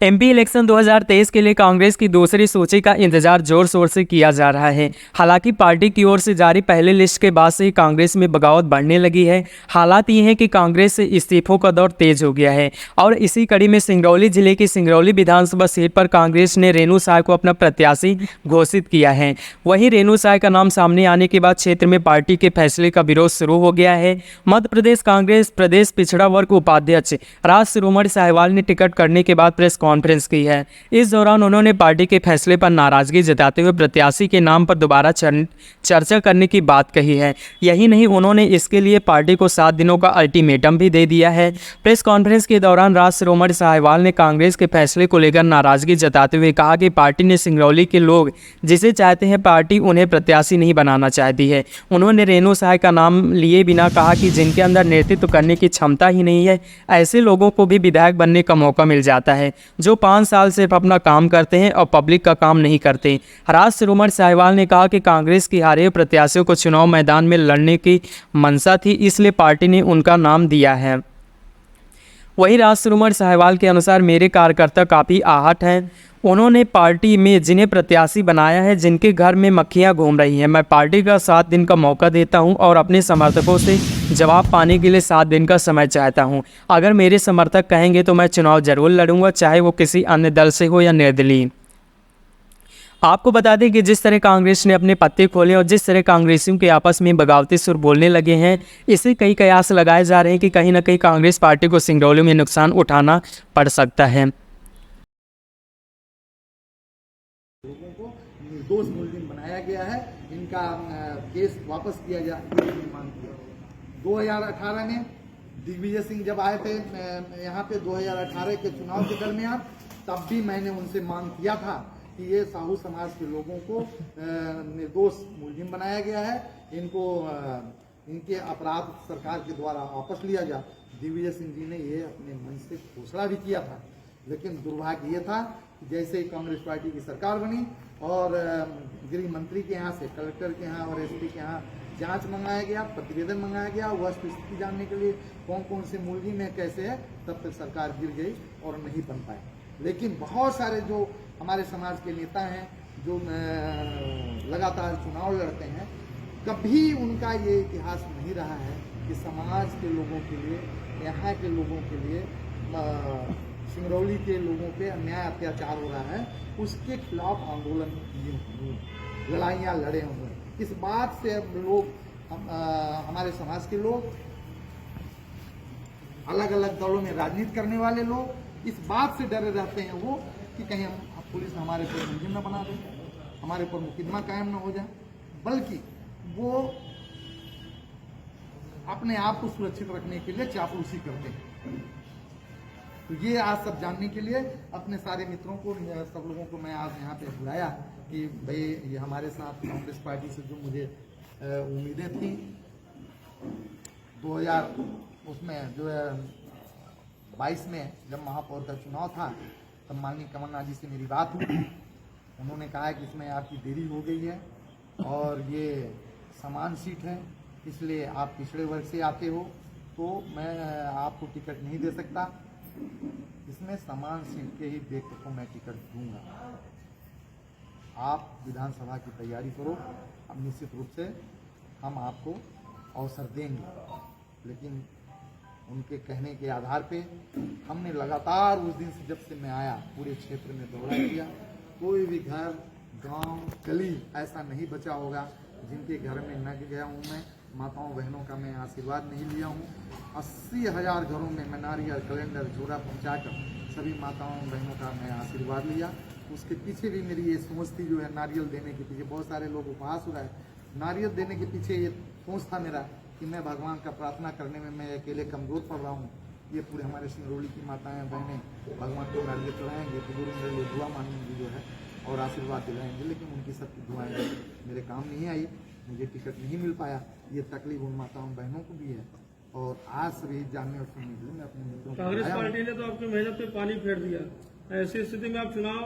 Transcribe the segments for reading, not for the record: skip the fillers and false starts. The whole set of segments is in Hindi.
एमपी इलेक्शन 2023 के लिए कांग्रेस की दूसरी सूची का इंतजार जोर शोर से किया जा रहा है। हालांकि पार्टी की ओर से जारी पहली लिस्ट के बाद से ही कांग्रेस में बगावत बढ़ने लगी है। हालात ये हैं कि कांग्रेस से इस्तीफों का दौर तेज हो गया है और इसी कड़ी में सिंगरौली जिले की सिंगरौली विधानसभा सीट पर कांग्रेस ने रेणु साय को अपना प्रत्याशी घोषित किया है। वहीं रेणु साय का नाम सामने आने के बाद क्षेत्र में पार्टी के फैसले का विरोध शुरू हो गया है। मध्य प्रदेश कांग्रेस प्रदेश पिछड़ा वर्ग उपाध्यक्ष राज शिरोमणि साहिवाल ने टिकट करने के बाद प्रेस कॉन्फ्रेंस की है। इस दौरान उन्होंने पार्टी के फैसले पर नाराजगी जताते हुए प्रत्याशी के नाम पर दोबारा चर्चा करने की बात कही है। यही नहीं, उन्होंने इसके लिए पार्टी को 7 दिनों का अल्टीमेटम भी दे दिया है। प्रेस कॉन्फ्रेंस के दौरान राज शिरोमणि साहिवाल ने कांग्रेस के फैसले को लेकर नाराजगी जताते हुए कहा कि पार्टी ने सिंगरौली के लोग जिसे चाहते हैं, पार्टी उन्हें प्रत्याशी नहीं बनाना चाहती है। उन्होंने रेणु साय का नाम लिए बिना कहा कि जिनके अंदर नेतृत्व करने की क्षमता ही नहीं है, ऐसे लोगों को भी विधायक बनने का मौका मिल जाता है, जो 5 साल से अपना काम करते हैं और पब्लिक का काम नहीं करते। राज शिरोमणि साहिवाल ने कहा कि कांग्रेस की हारे हुए प्रत्याशियों को चुनाव मैदान में लड़ने की मंशा थी, इसलिए पार्टी ने उनका नाम दिया है। वहीं राज शिरोमणि साहिवाल के अनुसार मेरे कार्यकर्ता काफ़ी आहट हैं। उन्होंने पार्टी में जिन्हें प्रत्याशी बनाया है, जिनके घर में मक्खियां घूम रही हैं, मैं पार्टी का 7 दिन का मौका देता हूं और अपने समर्थकों से जवाब पाने के लिए 7 दिन का समय चाहता हूं। अगर मेरे समर्थक कहेंगे तो मैं चुनाव जरूर लड़ूंगा, चाहे वो किसी अन्य दल से हो या निर्दलीय। आपको बता दें कि जिस तरह कांग्रेस ने अपने पत्ते खोले और जिस तरह कांग्रेसियों के आपस में बगावती सुर बोलने लगे हैं, इससे कई कयास लगाए जा रहे हैं कि कहीं ना कहीं कांग्रेस पार्टी को सिंगरौली में नुकसान उठाना पड़ सकता है। लोगों को निर्दोष मुलजिम बनाया गया है, इनका केस वापस किया जाए मांग किया। 2018 में दिग्विजय सिंह जब आए थे यहाँ पे 2018 के चुनाव के दरमियान, तब भी मैंने उनसे मांग किया था कि ये साहू समाज के लोगों को निर्दोष मुलजिम बनाया गया है, इनको इनके अपराध सरकार के द्वारा वापस लिया जाए। दिग्विजय सिंह जी ने ये अपने मन से घोषणा भी किया था, लेकिन दुर्भाग्य ये था कि जैसे ही कांग्रेस पार्टी की सरकार बनी और गृह मंत्री के यहाँ से, कलेक्टर के यहाँ और एसपी के यहाँ जांच मंगाया गया, प्रतिवेदन मंगाया गया, वह स्थिति जानने के लिए कौन कौन से मुलजिम है, कैसे है, तब तक सरकार गिर गई और नहीं बन पाई। लेकिन बहुत सारे जो हमारे समाज के नेता हैं, जो लगातार चुनाव लड़ते हैं, कभी उनका ये इतिहास नहीं रहा है कि समाज के लोगों के लिए, यहाँ के लोगों के लिए, सिंगरौली के लोगों पे अन्याय अत्याचार हो रहा है, उसके खिलाफ आंदोलन किए हुए, लड़ाइयाँ लड़े हुए। इस बात से अब लोग हमारे समाज के लोग, अलग अलग दलों में राजनीति करने वाले लोग इस बात से डरे रहते हैं वो कि कहीं पुलिस हमारे पर मुलजिम न बना दे, हमारे ऊपर मुकदमा कायम न हो जाए, बल्कि वो अपने आप को सुरक्षित रखने के लिए चापलूसी करते हैं। तो ये आज सब जानने के लिए अपने सारे मित्रों को, सब लोगों को मैं आज यहाँ पे बुलाया कि भाई ये हमारे साथ कांग्रेस पार्टी से जो मुझे उम्मीदें थी 2000 उसमें जो है 22 में जब महापौर का चुनाव था, तब माननीय कमलनाथ जी से मेरी बात हुई। उन्होंने कहा कि इसमें आपकी देरी हो गई है और ये समान सीट है, इसलिए आप पिछड़े वर्ग से आते हो तो मैं आपको टिकट नहीं दे सकता, इसमें समान सीट के ही व्यक्ति को मैं टिकट दूंगा। आप विधानसभा की तैयारी करो, अब निश्चित रूप से हम आपको अवसर देंगे। लेकिन उनके कहने के आधार पे हमने लगातार उस दिन से, जब से मैं आया, पूरे क्षेत्र में दौरा किया। कोई भी घर, गांव, गली ऐसा नहीं बचा होगा जिनके घर में न गया हूँ मैं, माताओं बहनों का मैं आशीर्वाद नहीं लिया हूँ। 80,000 घरों में मैं नारियल, कैलेंडर, झोरा पहुँचाकर सभी माताओं बहनों का मैं आशीर्वाद लिया। उसके पीछे भी मेरी ये सोच थी, जो है नारियल देने के पीछे, बहुत सारे लोग उपहास हो रहा है, नारियल देने के पीछे ये सोच था मेरा कि मैं भगवान का प्रार्थना करने में मैं अकेले कमज़ोर पड़ रहा हूँ। ये पूरे हमारे सिंगरौली की माताएं बहनें भगवान को नारियल चढ़ाएंगे तो गुरु मेरे लिए दुआ मांगेंगे जो है और आशीर्वाद दिलाएंगे, लेकिन उनकी सबकी दुआएं मेरे काम नहीं आई, मुझे टिकट नहीं मिल पाया। ये तकलीफ उन माताओं बहनों को भी है और आज सभी जानने और सुनने के लिए मैं अपने मित्रों को कांग्रेस पार्टी ने तो आपकी मेहनत पे पानी फेर दिया। ऐसी स्थिति में आप चुनाव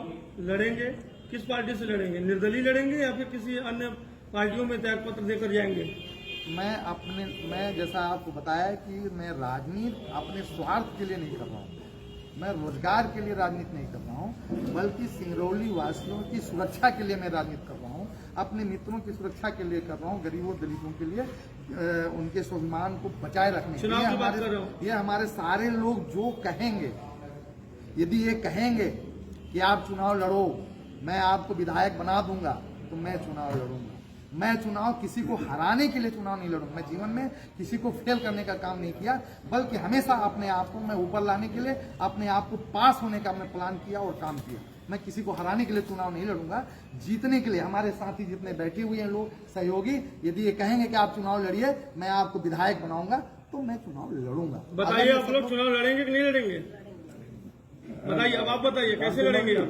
लड़ेंगे, किस पार्टी से लड़ेंगे? निर्दलीय लड़ेंगे या फिर किसी अन्य पार्टियों में त्याग पत्र देकर जाएंगे? मैं जैसा आपको बताया कि मैं राजनीति अपने स्वार्थ के लिए नहीं कर रहा हूँ, मैं रोजगार के लिए राजनीति नहीं कर रहा हूँ, बल्कि सिंगरौली वासियों की सुरक्षा के लिए मैं राजनीति कर रहा हूँ, अपने मित्रों की सुरक्षा के लिए कर रहा हूँ, गरीबों दलितों के लिए उनके स्वाभिमान को बचाए रखने के लिए। ये हमारे सारे लोग जो कहेंगे, यदि ये कहेंगे कि आप चुनाव लड़ो, मैं आपको विधायक बना दूंगा, तो मैं चुनाव लड़ूंगा। मैं चुनाव किसी को हराने के लिए चुनाव नहीं लड़ूंगा। मैं जीवन में किसी को फेल करने का काम नहीं किया, बल्कि हमेशा अपने आप को मैं ऊपर लाने के लिए, अपने आप को पास होने का मैं प्लान किया और काम किया। मैं किसी को हराने के लिए चुनाव नहीं लड़ूंगा, जीतने के लिए। हमारे साथी जितने बैठे हुए हैं लोग सहयोगी, यदि ये कहेंगे कि आप चुनाव लड़िए, मैं आपको विधायक बनाऊंगा, तो मैं चुनाव लड़ूंगा। बताइए आप लोग चुनाव लड़ेंगे कि नहीं लड़ेंगे? बताइए, अब आप बताइए कैसे लड़ेंगे आप?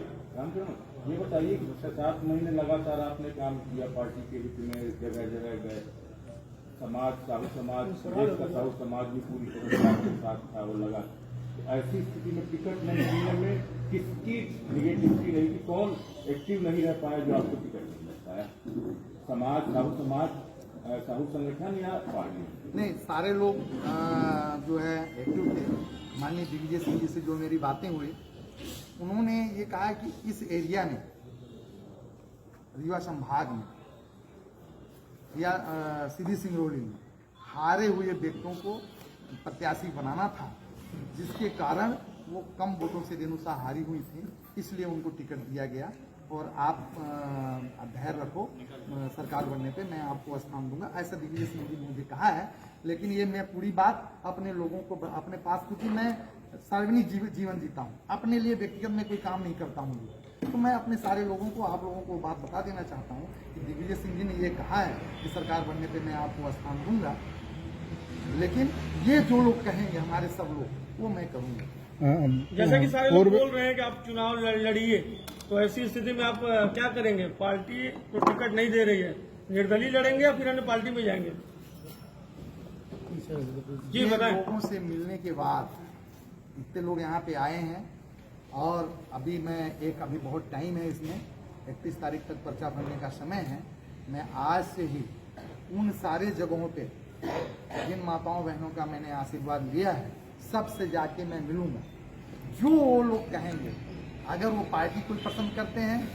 ये बताइए कि 7 महीने लगातार आपने काम किया, पार्टी के हित में जगह जगह गए, समाज, साहू समाज, देश का साहू समाज भी पूरी तरह से आपके साथ था, वो लगा। तो ऐसी स्थिति में टिकट नहीं मिलने में किसकी निगेटिविटी रही, कौन एक्टिव नहीं रह पाया जो आपको टिकट नहीं मिल पाया? समाज, साहू समाज, साहू संगठन या पार्टी? नहीं, सारे लोग जो है एक्टिव थे। माननीय दिग्विजय सिंह जी से जो मेरी बातें हुई, उन्होंने ये कहा कि इस एरिया में, रीवा संभाग में या सीधी सिंगरौली में हारे हुए व्यक्तियों को प्रत्याशी बनाना था, जिसके कारण वो कम वोटों से रेणुसा हारी हुई थी, इसलिए उनको टिकट दिया गया। और आप धैर्य रखो, सरकार बनने पे मैं आपको स्थान दूंगा, ऐसा दिग्विजय सिंह जी ने मुझे कहा है। लेकिन ये मैं पूरी बात अपने लोगों को अपने पास, क्योंकि मैं सार्वजनिक जीवन जीता हूँ, अपने लिए व्यक्तिगत में कोई काम नहीं करता हूँ, तो मैं अपने सारे लोगों को, आप लोगों को बात बता देना चाहता हूँ कि दिग्विजय सिंह जी ने ये कहा है कि सरकार बनने पे मैं आपको स्थान दूंगा। लेकिन ये जो लोग कहेंगे, हमारे सब लोग, वो मैं करूँगा। जैसा कि सारे लोग बोल रहे हैं कि आप चुनाव लड़िए, तो ऐसी स्थिति में आप क्या करेंगे? पार्टी तो टिकट नहीं दे रही है, निर्दलीय लड़ेंगे या फिर अन्य पार्टी में जाएंगे? जी बताएं। लोगों से मिलने के बाद इतने लोग यहाँ पे आए हैं, और अभी अभी बहुत टाइम है इसमें, 31 तारीख तक पर्चा भरने का समय है। मैं आज से ही उन सारे जगहों पे जिन माताओं बहनों का मैंने आशीर्वाद लिया है, सबसे जाके मैं मिलूंगा। जो वो लोग कहेंगे, अगर वो पार्टी कोई पसंद करते हैं